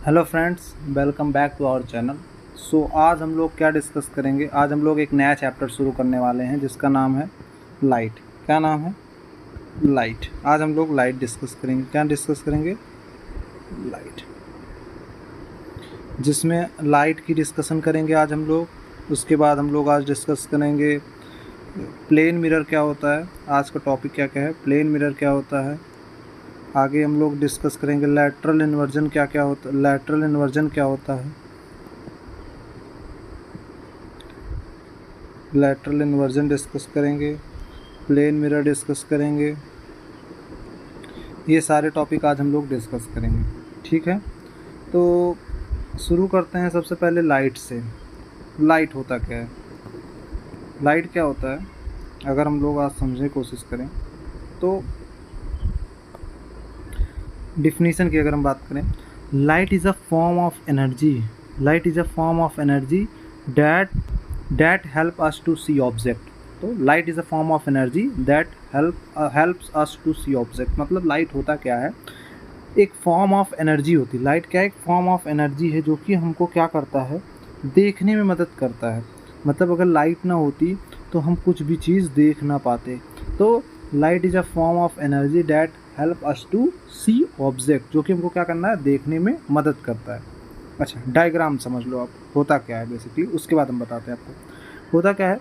Hello friends, welcome back to our channel. आज हम लोग क्या डिस्कस करेंगे। आज हम लोग एक नया चैप्टर शुरू करने वाले हैं जिसका नाम है लाइट। क्या नाम है? लाइट। आज हम लोग लाइट डिस्कस करेंगे। क्या डिस्कस करेंगे? लाइट। जिसमें लाइट की डिस्कशन करेंगे आज हम लोग। उसके बाद हम लोग आज डिस्कस करेंगे प्लेन मिरर क्या होता है। आज का टॉपिक क्या क्या है, प्लेन मिरर क्या होता है। आगे हम लोग डिस्कस करेंगे लैटरल इन्वर्जन क्या क्या होता है, लैटरल इन्वर्जन क्या होता है, लैटरल इन्वर्जन डिस्कस करेंगे, प्लेन मिरर डिस्कस करेंगे। ये सारे टॉपिक आज हम लोग डिस्कस करेंगे, ठीक है। तो शुरू करते हैं सबसे पहले लाइट से। लाइट होता क्या है? लाइट क्या होता है अगर हम लोग आज समझने की कोशिश करें तो डिफिनीशन की अगर हम बात करें, light is a form of energy. Light is a form of energy that help us to see object. तो light is a form of energy that helps us to see object. मतलब light होता क्या है, एक form of energy होती है। Light क्या है? एक फॉर्म ऑफ एनर्जी है जो कि हमको क्या करता है, देखने में मदद करता है। मतलब अगर लाइट ना होती तो हम कुछ भी चीज़ देख ना पाते। तो light is a form of energy that help us to see object, जो कि हमको क्या करना है, देखने में मदद करता है। अच्छा, डायग्राम समझ लो आप, होता क्या है बेसिकली, उसके बाद हम बताते हैं आपको होता क्या है।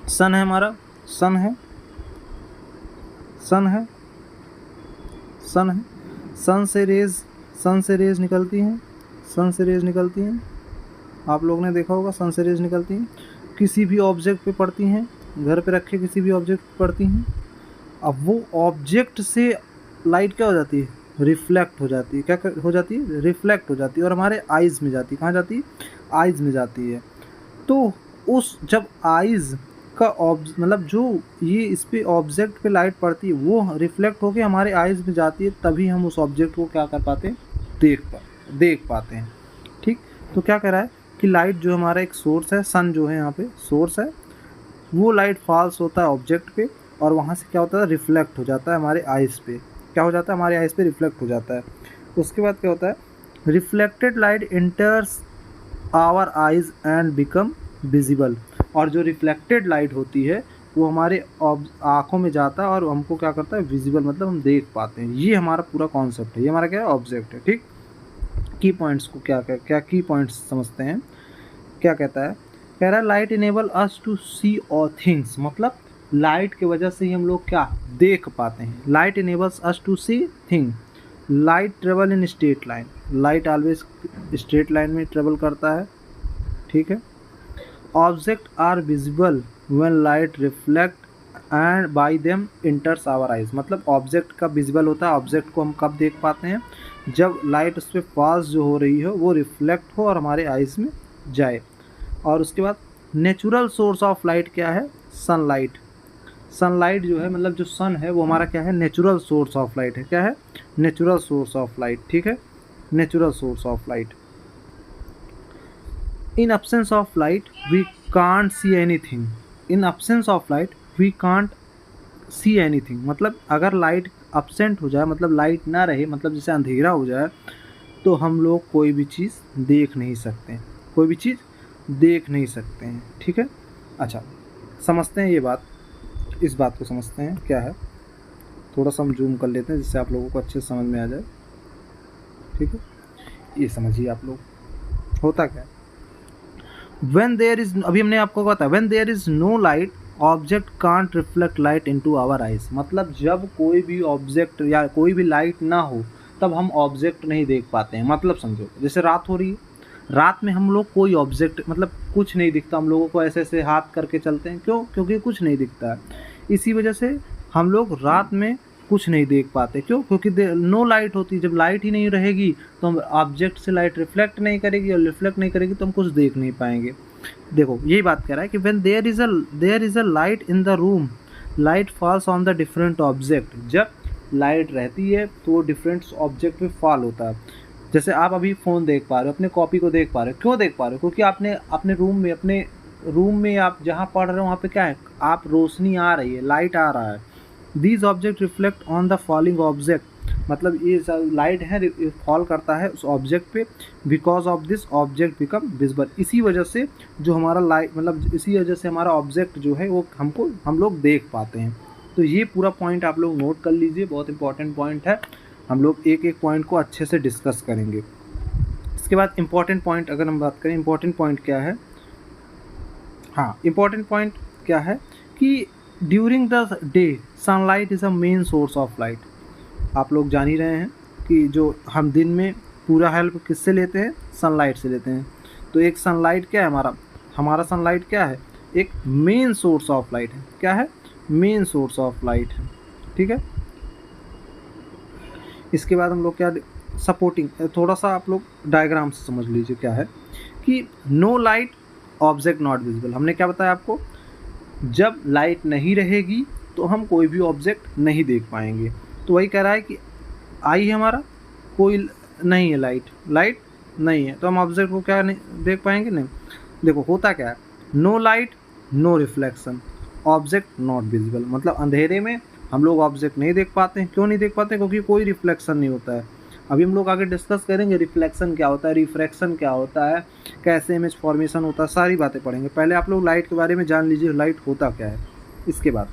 सन है हमारा, सन है, सन है, सन है। सन से रेज निकलती हैं, सन से रेज निकलती हैं। आप लोगों ने देखा होगा सन से रेज निकलती हैं, किसी भी ऑब्जेक्ट पे पड़ती हैं, घर पे रखे किसी भी ऑब्जेक्ट पे पड़ती हैं। अब वो ऑब्जेक्ट से लाइट क्या हो जाती है, रिफ्लेक्ट हो जाती है। हो जाती है? रिफ्लेक्ट हो जाती है और हमारे आइज़ में जाती है। कहाँ जाती है? आइज़ में जाती है। तो उस जब आइज़ का मतलब जो ये इस पे ऑब्जेक्ट पे लाइट पड़ती है वो रिफ्लेक्ट होके हमारे आइज़ में जाती है, तभी हम उस ऑब्जेक्ट को क्या कर पाते हैं, देख पाते हैं। ठीक। तो क्या कह रहा है कि लाइट जो हमारा एक सोर्स है, सन जो है यहाँ पे सोर्स है, वो लाइट फॉल्स होता है ऑब्जेक्ट पे और वहाँ से क्या होता है, रिफ्लेक्ट हो जाता है हमारे आइज़ पे। क्या हो जाता है? हमारे आइज़ पे रिफ्लेक्ट हो जाता है। उसके बाद क्या होता है, reflected light enters our eyes and become visible. और जो रिफ्लेक्टेड लाइट होती है वो हमारे आँखों में जाता है और हमको क्या करता है, विजिबल, मतलब हम देख पाते हैं। ये हमारा पूरा कॉन्सेप्ट है, ये हमारा क्या है, ऑब्जेक्ट है। ठीक। की पॉइंट्स को क्या की पॉइंट्स समझते हैं। क्या कहता है, कह रहा है light enable us to see all things. मतलब लाइट की वजह से ही हम लोग क्या देख पाते हैं। Light enables us to see thing. Light travel in straight line. Light always straight line में ट्रेवल करता है। ठीक है। Object are visible when light reflect and by them enters our eyes. मतलब ऑब्जेक्ट कब विजिबल होता है, ऑब्जेक्ट को हम कब देख पाते हैं, जब लाइट उस पर पास जो हो रही हो वो रिफ्लेक्ट हो और हमारे आइज़ में जाए। और उसके बाद नेचुरल सोर्स ऑफ लाइट क्या है, सनलाइट। सनलाइट जो है, मतलब जो सन है वो हमारा क्या है, नेचुरल सोर्स ऑफ लाइट है। क्या है? Natural source of light. ठीक है, natural source of light. In absence of light we can't see anything. In absence of light we can't see anything। मतलब अगर लाइट absent हो जाए, मतलब लाइट ना रहे, मतलब जैसे अंधेरा हो जाए, तो हम लोग कोई भी चीज़ देख नहीं सकते हैं, कोई भी चीज़ देख नहीं सकते हैं। ठीक है। अच्छा, समझते हैं ये बात, इस बात को समझते हैं क्या है। थोड़ा सा हम जूम कर लेते हैं जिससे आप लोगों को अच्छे से समझ में आ जाए। ठीक है, ये समझिए आप लोग, होता क्या है। When there is, अभी हमने आपको बताया, when there is no light object can't reflect light into our eyes. मतलब जब कोई भी ऑब्जेक्ट या कोई भी लाइट ना हो तब हम ऑब्जेक्ट नहीं देख पाते हैं। मतलब समझो, जैसे रात हो रही है, रात में हम लोग कोई ऑब्जेक्ट, मतलब कुछ नहीं दिखता, हम लोगों को ऐसे ऐसे हाथ करके चलते हैं, क्यों? क्योंकि कुछ नहीं दिखता है। इसी वजह से हम लोग रात में कुछ नहीं देख पाते। क्यों? क्योंकि नो लाइट होती। जब लाइट ही नहीं रहेगी तो हम ऑब्जेक्ट से लाइट रिफ्लेक्ट नहीं करेगी, और रिफ्लेक्ट नहीं करेगी तो हम कुछ देख नहीं पाएंगे। देखो यही बात कह रहा है कि when there is a light in the room, light falls on the different object. जब लाइट रहती है तो वो डिफरेंट ऑब्जेक्ट पे फॉल होता है। जैसे आप अभी फ़ोन देख पा रहे हो, अपने कॉपी को देख पा रहे हो। क्यों देख पा रहे हो? क्योंकि आपने अपने रूम में आप जहाँ पढ़ रहे हो वहाँ पे क्या है, आप रोशनी आ रही है, लाइट आ रहा है। These object reflect on the falling object मतलब ये लाइट है फॉल करता है उस ऑब्जेक्ट पे, because of this object become visible, इसी वजह से जो हमारा लाइट मतलब इसी वजह से हमारा ऑब्जेक्ट जो है वो हम लोग देख पाते हैं। तो ये पूरा पॉइंट आप लोग नोट कर लीजिए, बहुत इंपॉर्टेंट पॉइंट है। हम लोग एक एक पॉइंट को अच्छे से डिस्कस करेंगे। इसके बाद इम्पॉर्टेंट पॉइंट अगर हम बात करें, इम्पॉर्टेंट पॉइंट क्या है, हाँ इम्पॉर्टेंट पॉइंट क्या है कि during the day sunlight is a main source of light. आप लोग जान ही रहे हैं कि जो हम दिन में पूरा हेल्प किससे लेते हैं, सनलाइट से लेते हैं। तो एक सनलाइट क्या है, हमारा सनलाइट क्या है, एक मेन सोर्स ऑफ लाइट है। क्या है, मेन सोर्स ऑफ लाइट है, ठीक है। इसके बाद हम लोग क्या सपोर्टिंग, थोड़ा सा आप लोग डायग्राम से समझ लीजिए क्या है कि no light object not visible. हमने क्या बताया आपको, जब लाइट नहीं रहेगी तो हम कोई भी ऑब्जेक्ट नहीं देख पाएंगे। तो वही कह रहा है कि आई है हमारा, कोई नहीं है लाइट नहीं है, तो हम ऑब्जेक्ट को क्या नहीं देख पाएंगे, नहीं। देखो होता क्या है, no light no reflection object not visible, मतलब अंधेरे में हम लोग ऑब्जेक्ट नहीं देख पाते हैं। क्यों नहीं देख पाते, क्योंकि कोई रिफ्लेक्शन नहीं होता है। अभी हम लोग आगे डिस्कस करेंगे रिफ्लेक्शन क्या होता है, रिफ्रैक्शन क्या होता है, कैसे इमेज फॉर्मेशन होता है, सारी बातें पढ़ेंगे। पहले आप लोग लाइट के बारे में जान लीजिए, लाइट होता क्या है। इसके बाद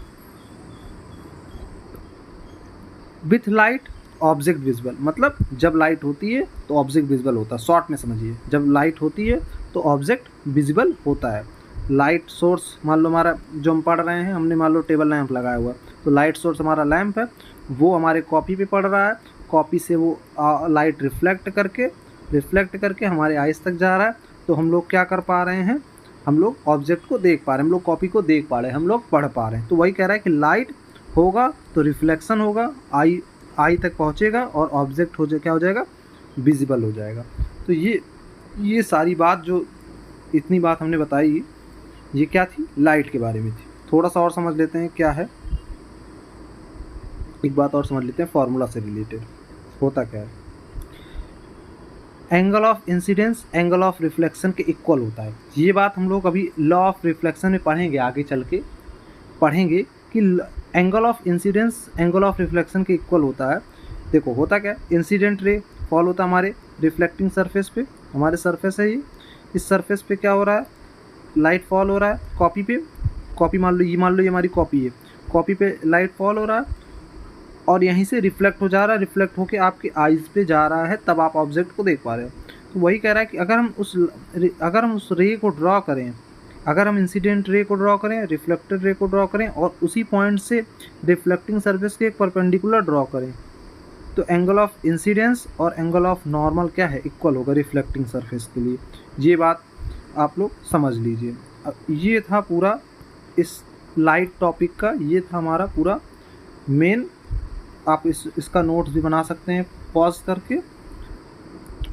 विथ लाइट ऑब्जेक्ट विजिबल, मतलब जब लाइट होती है तो ऑब्जेक्ट विजिबल होता है। शॉर्ट में समझिए, जब लाइट होती है तो ऑब्जेक्ट विजिबल होता है। लाइट सोर्स मान लो हमारा जो हम पढ़ रहे हैं, हमने मान लो टेबल लैंप लगाया हुआ, तो लाइट सोर्स हमारा लैंप है, वो हमारे कॉपी पे पड़ रहा है, कॉपी से वो लाइट रिफ्लेक्ट करके हमारे आइज तक जा रहा है। तो हम लोग क्या कर पा रहे हैं, हम लोग ऑब्जेक्ट को देख पा रहे हैं, हम लोग कॉपी को देख पा रहे हैं, हम लोग पढ़ पा रहे हैं। तो वही कह रहा है कि लाइट होगा तो रिफ्लेक्शन होगा, आई तक पहुंचेगा और ऑब्जेक्ट क्या हो जाएगा, विजिबल हो जाएगा। तो ये सारी बात, जो इतनी बात हमने बताई, ये क्या थी, लाइट के बारे में थी। थोड़ा सा और समझ लेते हैं क्या है, एक बात और समझ लेते हैं फॉर्मूला से रिलेटेड होता क्या है। Angle of incidence angle of reflection के इक्वल होता है। ये बात हम लोग अभी लॉ ऑफ रिफ्लेक्शन में पढ़ेंगे, आगे चल के पढ़ेंगे कि angle of incidence angle of reflection के इक्वल होता है। देखो होता क्या है, इंसिडेंट रे फॉल होता है हमारे रिफ्लेक्टिंग सरफेस पे, हमारे सरफेस है ये, इस सरफेस पे क्या हो रहा है, लाइट फॉल हो रहा है कॉपी पे, कॉपी मान लो ये हमारी कॉपी है, कॉपी पे लाइट फॉल हो रहा है और यहीं से रिफ्लेक्ट हो जा रहा है, रिफ्लेक्ट होके आपके आइज़ पे जा रहा है, तब आप ऑब्जेक्ट को देख पा रहे हो। तो वही कह रहा है कि अगर हम उस रे को ड्रॉ करें, अगर हम इंसिडेंट रे को ड्रॉ करें, रिफ्लेक्टेड रे को ड्रॉ करें और उसी पॉइंट से रिफ्लेक्टिंग सरफेस के एक परपेंडिकुलर ड्रॉ करें, तो एंगल ऑफ इंसिडेंस और एंगल ऑफ नॉर्मल क्या है, इक्वल होगा रिफ्लेक्टिंग सरफेस के लिए। ये बात आप लोग समझ लीजिए। ये था पूरा इस लाइट टॉपिक का, ये था हमारा पूरा मेन। आप इसका नोट्स भी बना सकते हैं पॉज करके।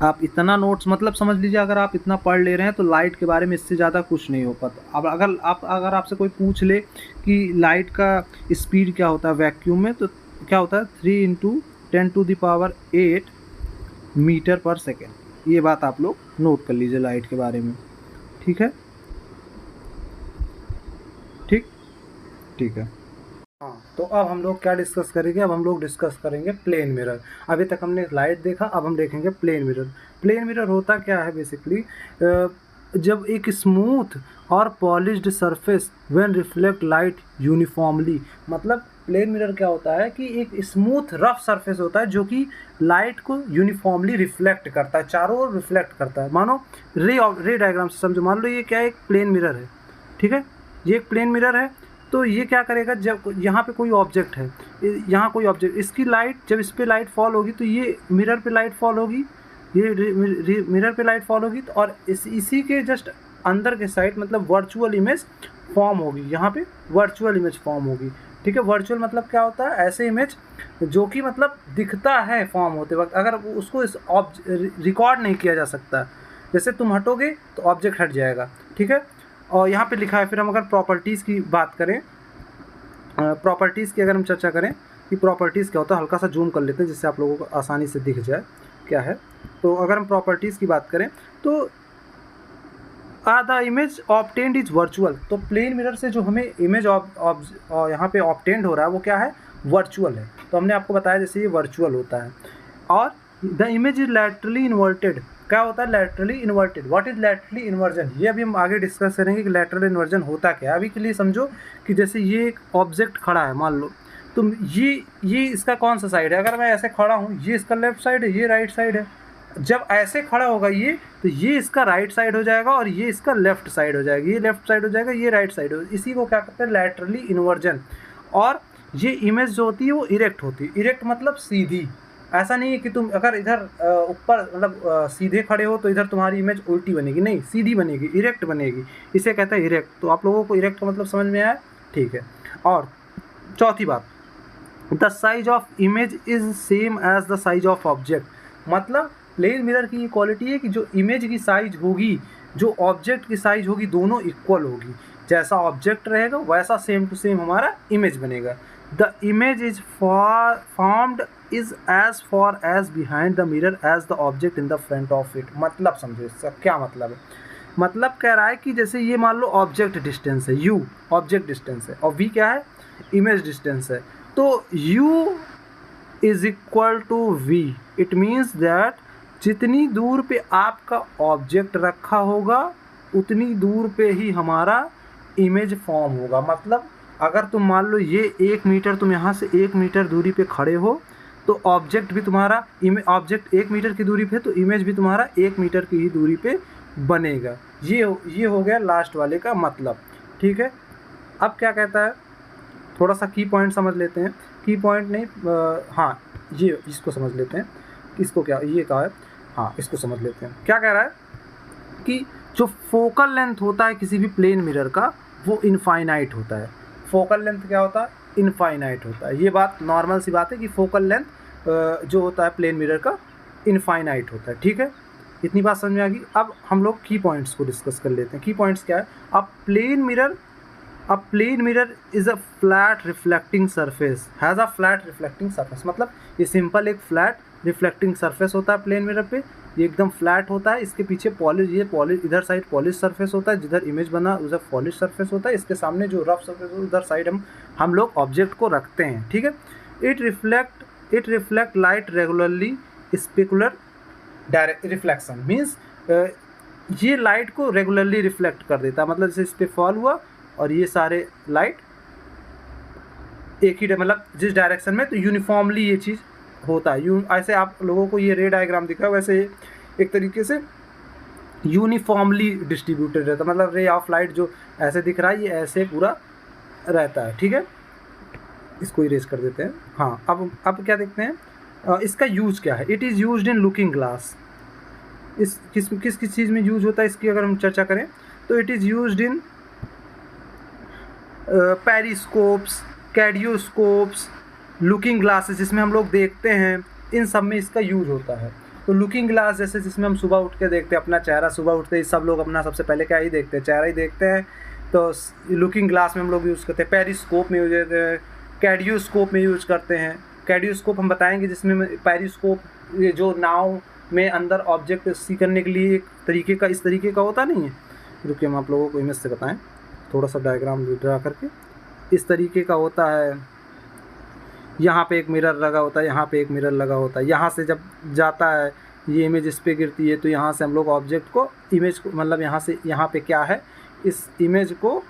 आप इतना नोट्स मतलब समझ लीजिए, अगर आप इतना पढ़ ले रहे हैं तो लाइट के बारे में इससे ज़्यादा कुछ नहीं हो पाता। अब अगर आपसे कोई पूछ ले कि लाइट का स्पीड क्या होता है वैक्यूम में, तो क्या होता है 3 × 10⁸ मीटर पर सेकेंड। ये बात आप लोग नोट कर लीजिए लाइट के बारे में, ठीक है, ठीक है। हाँ, तो अब हम लोग क्या डिस्कस करेंगे, अब हम लोग डिस्कस करेंगे प्लेन मिरर। अभी तक हमने लाइट देखा, अब हम देखेंगे प्लेन मिरर। प्लेन मिरर होता क्या है बेसिकली, जब एक स्मूथ और polished surface when reflect light uniformly, मतलब प्लेन मिरर क्या होता है कि एक स्मूथ रफ सरफेस होता है जो कि लाइट को यूनिफॉर्मली रिफ्लेक्ट करता है, चारों ओर रिफ्लेक्ट करता है। मानो रे डायग्राम से समझो, मान लो ये क्या एक प्लेन मिरर है, ठीक है, ये एक प्लेन मिरर है। तो ये क्या करेगा, जब यहाँ पे कोई ऑब्जेक्ट है, यहाँ कोई ऑब्जेक्ट, इसकी लाइट जब इस पे लाइट फॉल होगी तो ये मिरर पे लाइट फॉल होगी, ये मिरर पे लाइट फॉल होगी, तो और इसी के जस्ट अंदर के साइड मतलब वर्चुअल इमेज फॉर्म होगी, यहाँ पे वर्चुअल इमेज फॉर्म होगी, ठीक है। वर्चुअल मतलब क्या होता है, ऐसे इमेज जो कि मतलब दिखता है फॉर्म होते वक्त, अगर उसको रिकॉर्ड नहीं किया जा सकता। जैसे तुम हटोगे तो ऑब्जेक्ट हट जाएगा, ठीक है। और यहाँ पे लिखा है, फिर हम अगर प्रॉपर्टीज़ की बात करें, प्रॉपर्टीज़ की अगर हम चर्चा करें कि प्रॉपर्टीज़ क्या होता है, हल्का सा जूम कर लेते हैं जिससे आप लोगों को आसानी से दिख जाए क्या है। तो अगर हम प्रॉपर्टीज़ की बात करें तो the image obtained is virtual, तो प्लेन मिरर से जो हमें इमेज यहाँ पे ऑब्टेंड हो रहा है वो क्या है, वर्चुअल है। तो हमने आपको बताया जैसे ये वर्चुअल होता है। और the image is laterally inverted, क्या होता है laterally inverted. What is laterally inversion, ये अभी हम आगे डिस्कस करेंगे कि लैटरल इन्वर्जन होता क्या है। अभी के लिए समझो कि जैसे ये एक ऑब्जेक्ट खड़ा है, मान लो तो ये इसका कौन सा साइड है, अगर मैं ऐसे खड़ा हूँ ये इसका लेफ्ट साइड है, ये राइट साइड है। जब ऐसे खड़ा होगा ये, तो ये इसका राइट साइड हो जाएगा और ये इसका लेफ्ट साइड हो जाएगा, ये लेफ्ट साइड हो जाएगा, ये राइट साइड हो, इसी को क्या कहते हैं लैटरली इन्वर्जन। और ये इमेज जो होती है वो इरेक्ट होती है। इरेक्ट मतलब सीधी, ऐसा नहीं है कि तुम अगर इधर ऊपर मतलब सीधे खड़े हो तो इधर तुम्हारी इमेज उल्टी बनेगी, नहीं सीधी बनेगी, इरेक्ट बनेगी, इसे कहते हैं इरेक्ट। तो आप लोगों को इरेक्ट का मतलब समझ में आया, ठीक है। और चौथी बात, the size of image is same as the size of object, मतलब प्लेन मिरर की ये क्वालिटी है कि जो इमेज की साइज होगी, जो ऑब्जेक्ट की साइज होगी, दोनों इक्वल होगी। जैसा ऑब्जेक्ट रहेगा वैसा सेम टू सेम हमारा इमेज बनेगा। The image is formed is as far as behind the mirror as the object in the front of it. मतलब समझो इसका क्या मतलब है। मतलब कह रहा है कि जैसे ये मान लो ऑब्जेक्ट डिस्टेंस है, u ऑब्जेक्ट डिस्टेंस है और v क्या है, इमेज डिस्टेंस है। तो u is equal to v, it means that जितनी दूर पे आपका ऑब्जेक्ट रखा होगा उतनी दूर पे ही हमारा इमेज फॉर्म होगा। मतलब अगर तुम मान लो ये 1 मीटर, तुम यहाँ से 1 मीटर दूरी पे खड़े हो तो ऑब्जेक्ट भी तुम्हारा ऑब्जेक्ट 1 मीटर की दूरी पे, तो इमेज भी तुम्हारा 1 मीटर की ही दूरी पे बनेगा। ये हो गया लास्ट वाले का मतलब, ठीक है। अब क्या कहता है, थोड़ा सा की पॉइंट समझ लेते हैं। की पॉइंट नहीं, हाँ ये इसको समझ लेते हैं, इसको क्या ये कहा है, हाँ इसको समझ लेते हैं। क्या कह रहा है कि जो फोकल लेंथ होता है किसी भी प्लेन मिरर का वो इनफाइनाइट होता है। फोकल लेंथ क्या होता है, इनफाइनाइट होता है। ये बात नॉर्मल सी बात है कि फोकल लेंथ जो होता है प्लेन मिरर का इनफाइनाइट होता है, ठीक है। इतनी बात समझ में आ गई। अब हम लोग की पॉइंट्स को डिस्कस कर लेते हैं। की पॉइंट्स क्या है, a plane mirror is a flat reflecting surface, has a flat reflecting surface. मतलब ये सिंपल एक फ्लैट रिफ्लेक्टिंग सरफेस होता है प्लेन मिरर पे, ये एकदम फ्लैट होता है। इसके पीछे पॉलिश इधर साइड पॉलिश सरफेस होता है, जिधर इमेज बना उधर पॉलिश सरफेस होता है। इसके सामने जो रफ सरफेस है उधर साइड हम लोग ऑब्जेक्ट को रखते हैं, ठीक है। It reflect light regularly, specular direct reflection means ये लाइट को रेगुलरली रिफ्लेक्ट कर देता है। मतलब जैसे इस पर फॉल हुआ और ये सारे लाइट एक ही मतलब जिस डायरेक्शन में, तो यूनिफॉर्मली ये चीज़ होता है। ऐसे आप लोगों को ये रे डायग्राम दिख रहा है, वैसे एक तरीके से यूनिफॉर्मली डिस्ट्रीब्यूटेड रहता है। मतलब रे ऑफ लाइट जो ऐसे दिख रहा है ये ऐसे पूरा रहता है, ठीक है। इसको इरेज कर देते हैं। हाँ अब क्या देखते हैं, इसका यूज क्या है। It is used in looking glass. इस किस चीज़ में यूज होता है इसकी अगर हम चर्चा करें तो it is used in periscopes, kaleidoscopes, looking glasses जिसमें हम लोग देखते हैं, इन सब में इसका यूज होता है। तो लुकिंग ग्लास जैसे जिसमें हम सुबह उठ के देखते हैं अपना चेहरा, सुबह उठते ही सब लोग अपना सबसे पहले क्या ही देखते हैं, चेहरा ही देखते हैं। तो लुकिंग ग्लास में हम लोग यूज़ करते हैं, पेरिस्कोप में यूज करते हैं, कैडियोस्कोप में यूज करते हैं। कैडियोस्कोप हम बताएंगे जिसमें पेरिस्कोप ये जो नाव में अंदर ऑब्जेक्ट सी करने के लिए एक तरीके का इस तरीके का होता नहीं है। रुकिए हम आप लोगों को इमेज से बताएं, थोड़ा सा डायग्राम ड्रा करके। इस तरीके का होता है, यहाँ पे एक मिरर लगा होता है, यहाँ पे एक मिरर लगा होता है। यहाँ से जब जाता है ये इमेज इस पे गिरती है, तो यहाँ से हम लोग ऑब्जेक्ट को इमेज को मतलब यहाँ से यहाँ पे क्या है इस इमेज को,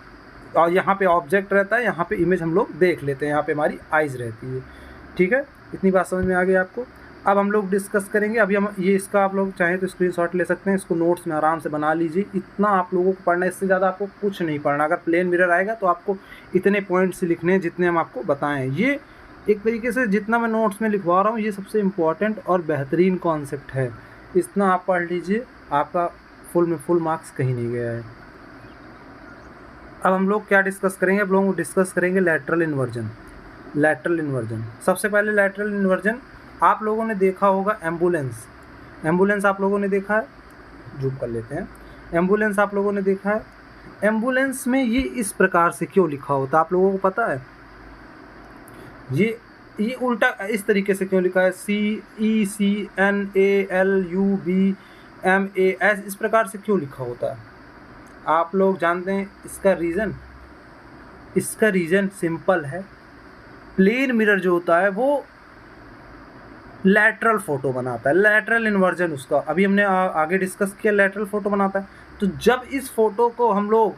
और यहाँ पे ऑब्जेक्ट रहता है, यहाँ पे इमेज हम लोग देख लेते हैं, यहाँ पे हमारी आइज़ रहती है, ठीक है। इतनी बात समझ में आ गई आपको। अब हम लोग डिस्कस करेंगे। अभी हम ये इसका आप लोग चाहें तो स्क्रीनशॉट ले सकते हैं, इसको नोट्स में आराम से बना लीजिए। इतना आप लोगों को पढ़ना है, इससे ज़्यादा आपको कुछ नहीं पढ़ना। अगर प्लेन मिरर आएगा तो आपको इतने पॉइंट्स लिखने हैं जितने हम आपको बताएं। ये एक तरीके से जितना मैं नोट्स में लिखवा रहा हूँ ये सबसे इम्पॉर्टेंट और बेहतरीन कॉन्सेप्ट है। इतना आप पढ़ लीजिए, आपका फुल मार्क्स कहीं नहीं गया है। अब हम लोग क्या डिस्कस करेंगे, अब लोग डिस्कस करेंगे लैटरल इन्वर्जन। लैटरल इन्वर्जन, सबसे पहले लैटरल इन्वर्जन आप लोगों ने देखा होगा एम्बुलेंस आप लोगों ने देखा है, जूम कर लेते हैं। एम्बुलेंस आप लोगों ने देखा है। एम्बुलेंस में ये इस प्रकार से क्यों लिखा होता है आप लोगों को पता है? ये उल्टा इस तरीके से क्यों लिखा है, CECNALUBMAS इस प्रकार से क्यों लिखा होता है आप लोग जानते हैं इसका रीज़न? इसका रीज़न सिंपल है, प्लेन मिरर जो होता है वो लैटरल फोटो बनाता है, लैटरल इन्वर्जन उसका अभी हमने आगे डिस्कस किया, लैटरल फोटो बनाता है। तो जब इस फोटो को हम लोग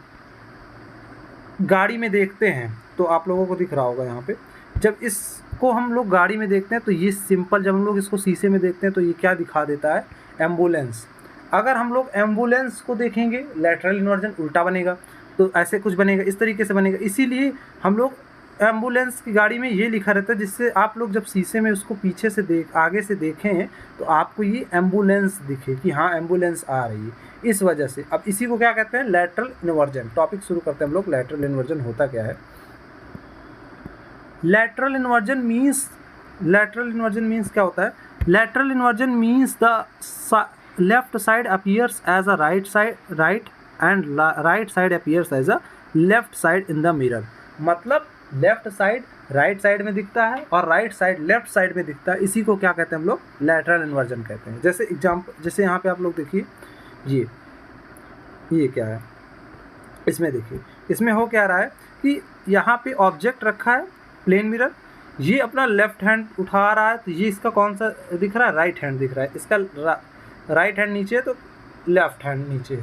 गाड़ी में देखते हैं, तो आप लोगों को दिख रहा होगा यहाँ पे, जब इसको हम लोग गाड़ी में देखते हैं तो ये सिंपल, जब हम लोग इसको शीशे में देखते हैं तो ये क्या दिखा देता है, एम्बुलेंस। अगर हम लोग एम्बुलेंस को देखेंगे, लैटरल इन्वर्जन उल्टा बनेगा, तो ऐसे कुछ बनेगा, इस तरीके से बनेगा। इसीलिए हम लोग एम्बुलेंस की गाड़ी में ये लिखा रहता है, जिससे आप लोग जब शीशे में उसको पीछे से आगे से देखें तो आपको ये एम्बुलेंस दिखे कि हाँ एम्बुलेंस आ रही है, इस वजह से। अब इसी को क्या कहते हैं, लैटरल इन्वर्जन। टॉपिक शुरू करते हैं हम लोग, लैटरल इन्वर्जन होता क्या है। लैटरल इन्वर्जन मीन्स क्या होता है, lateral inversion means the left side appears as a right and right side appears as a left side in the mirror. मतलब लेफ्ट साइड राइट साइड में दिखता है और राइट साइड लेफ्ट साइड में दिखता है, इसी को क्या कहते हैं हम लोग, लैटरल इन्वर्जन कहते हैं। जैसे एग्जाम्पल, जैसे यहाँ पे आप लोग देखिए, ये क्या है, इसमें देखिए, इसमें हो क्या रहा है कि यहाँ पे ऑब्जेक्ट रखा है प्लेन मिरर, ये अपना लेफ्ट हैंड उठा रहा है, तो ये इसका कौन सा दिख रहा है, राइट हैंड दिख रहा है। इसका राइट हैंड नीचे तो लेफ्ट हैंड नीचे,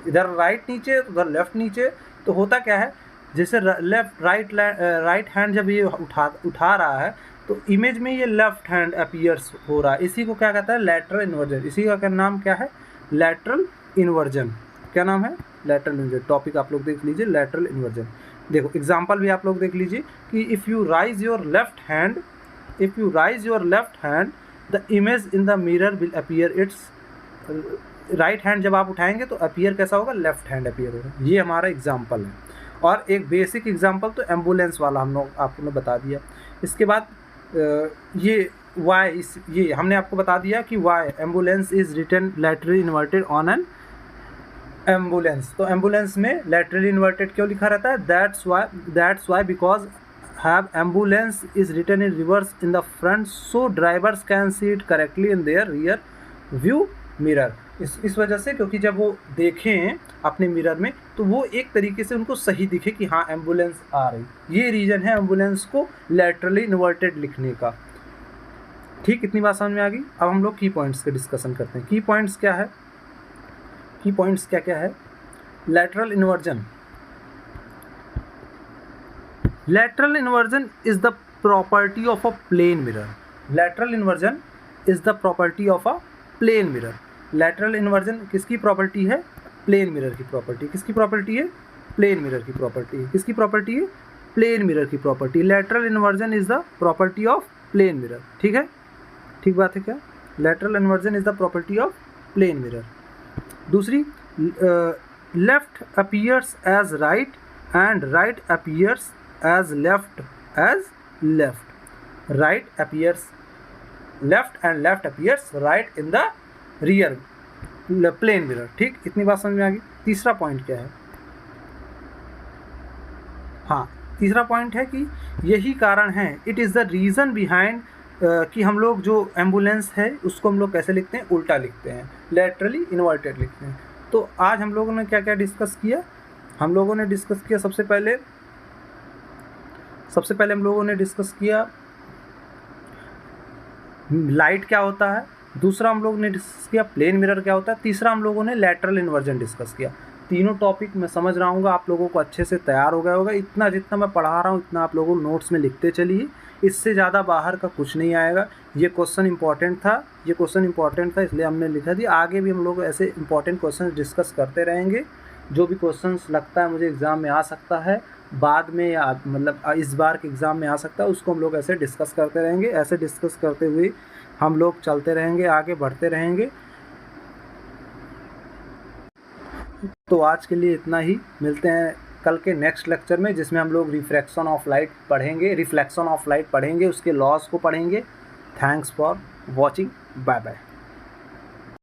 इधर राइट नीचे उधर लेफ्ट नीचे। तो होता क्या है, जैसे राइट हैंड जब ये उठा रहा है तो इमेज में ये लेफ्ट हैंड अपीयर्स हो रहा है, इसी को क्या कहता है, लैटरल इन्वर्जन। इसी का नाम क्या है, लैटरल इन्वर्जन। क्या नाम है, लैटरल इन्वर्जन। टॉपिक आप लोग देख लीजिए, लैटरल इन्वर्जन। देखो एग्जांपल भी आप लोग देख लीजिए कि if you rise your left hand the image in the mirror will appear it's right hand. जब आप उठाएंगे तो अपीयर कैसा होगा, लेफ्ट हैंड अपीयर होगा। ये हमारा एग्जांपल है। और एक बेसिक एग्जांपल तो एम्बुलेंस वाला हम लोग आपको बता दिया। इसके बाद ये वाई, ये हमने आपको बता दिया कि why ambulance is written laterally inverted on an ambulance. तो एम्बुलेंस में लैटरली इन्वर्टेड क्यों लिखा रहता है, that's why because have ambulance is written in reverse in the front so drivers can see it correctly in their rear view mirror. इस वजह से, क्योंकि जब वो देखें अपने मिरर में तो वो एक तरीके से उनको सही दिखे कि हाँ एम्बुलेंस आ रही। ये रीज़न है एम्बुलेंस को लैटरली इन्वर्टेड लिखने का। ठीक, इतनी बात समझ में आ गई। अब हम लोग की पॉइंट्स के डिस्कशन करते हैं। की पॉइंट्स क्या है, की पॉइंट्स क्या क्या है। Lateral inversion, lateral inversion is the property of a plane mirror. Lateral inversion is the property of a plane mirror. Lateral inversion किसकी प्रॉपर्टी है, प्लेन मिरर की प्रॉपर्टी। किसकी प्रॉपर्टी है, प्लेन मिरर की प्रॉपर्टी है। किसकी प्रॉपर्टी है, plane mirror की property. Lateral inversion is the property of plane mirror. ठीक है, ठीक बात है क्या, lateral inversion is the property of plane mirror. दूसरी, left appears as right and right appears as left right appears left and left appears right in the rear plane mirror. ठीक, इतनी बात समझ में आ गई। तीसरा पॉइंट क्या है, हाँ तीसरा पॉइंट है कि यही कारण है, it is the reason behind कि हम लोग जो एम्बुलेंस है उसको हम लोग कैसे लिखते हैं, उल्टा लिखते हैं, लैटरली इन्वर्टेड लिखते हैं। तो आज हम लोगों ने क्या क्या डिस्कस किया, हम लोगों ने डिस्कस किया सबसे पहले हम लोगों ने डिस्कस किया लाइट क्या होता है। दूसरा हम लोगों ने डिस्कस किया प्लेन मिरर क्या होता है। तीसरा हम लोगों ने लैटरल इन्वर्जन डिस्कस किया। तीनों टॉपिक मैं समझ रहा हूँ आप लोगों को अच्छे से तैयार हो गया होगा। इतना जितना मैं पढ़ा रहा हूँ इतना आप लोगों नोट्स में लिखते चलिए, इससे ज़्यादा बाहर का कुछ नहीं आएगा। ये क्वेश्चन इंपॉर्टेंट था, इसलिए हमने लिखा दिया। आगे भी हम लोग ऐसे इंपॉर्टेंट क्वेश्चन डिस्कस करते रहेंगे। जो भी क्वेश्चंस लगता है मुझे एग्ज़ाम में आ सकता है बाद में, या मतलब इस बार के एग्ज़ाम में आ सकता है, उसको हम लोग ऐसे डिस्कस करते रहेंगे। ऐसे डिस्कस करते हुए हम लोग चलते रहेंगे, आगे बढ़ते रहेंगे। तो आज के लिए इतना ही, मिलते हैं कल के नेक्स्ट लेक्चर में, जिसमें हम लोग रिफ्लेक्शन ऑफ लाइट पढ़ेंगे, उसके लॉस को पढ़ेंगे। Thanks for watching, bye bye.